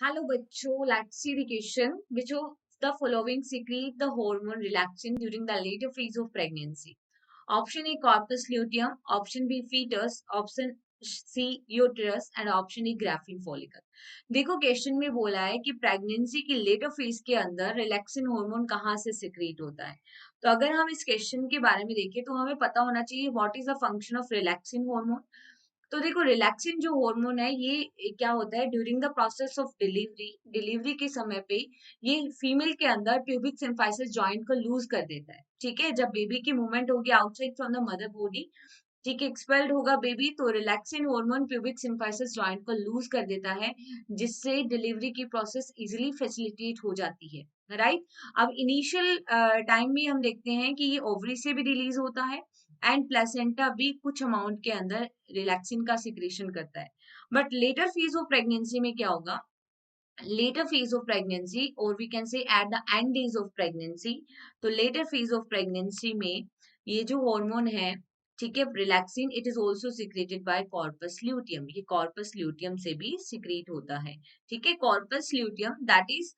Hello बच्चों, let's see the question. Which of the following secrete the hormone relaxin during the later phase of pregnancy? Option A corpus luteum, option B fetus, option C uterus and option E graphene follicle. देखो question में बोला है कि pregnancy की later phase के अंदर relaxin hormone कहाँ से सिक्रीट होता है। तो अगर हम इस क्वेश्चन के बारे में देखें तो हमें पता होना चाहिए what is the function of relaxin hormone. तो देखो रिलैक्सिन जो हार्मोन है ये क्या होता है during the process of delivery के समय पे ये फीमेल के अंदर प्यूबिक सिम्फाइसिस जॉइंट को लूज कर देता है। ठीक है, जब बेबी की मूवमेंट होगी outside from the mother body, ठीक है, एक्सपेल्ड होगा बेबी, तो relaxin hormone pubic symphysis joint को लूज कर देता है, जिससे डिलीवरी की प्रोसेस इजीली फैसिलिटेट हो जाती है। राइट। अब इनिशियल टाइम में हम देखते हैं कि ये ओवरी से भी रिलीज होता है एंड प्लेसेंटा भी कुछ अमाउंट के अंदर रिलैक्सिन का सिक्रेशन करता है। But later phase of pregnancy में क्या होगा, later phase of pregnancy or we can say at the end days of pregnancy, तो later phase of pregnancy में ये जो हार्मोन है, ठीक है, relaxin, it is also secreted by corpus luteum. ये कॉर्पस ल्यूटियम से भी सिक्रेट होता है। ठीक है, corpus luteum that is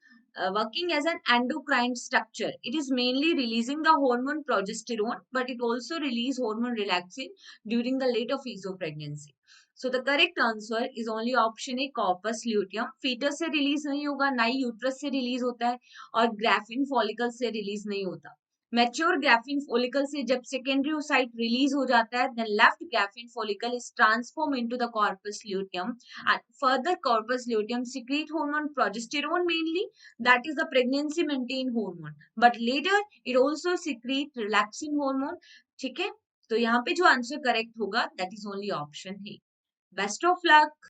working as an endocrine structure. It is mainly releasing the hormone progesterone, but it also release hormone relaxin during the later phase of pregnancy. So the correct answer is only option A corpus luteum. fetus से release नहीं होगा, ना ही uterus से release होता है और graphene follicle से release नहीं होता। मैच्योर ग्राफिन फॉलिकल से जब सेकेंडरी ओसाइट रिलीज हो जाता है, then left graphene follicle is transformed into the corpus luteum and further corpus luteum secrete hormone progesterone mainly, that is the pregnancy maintain hormone, but later it also secrete relaxin hormone। ठीक है, तो यहाँ पे जो answer correct होगा that is only option है। Best of luck.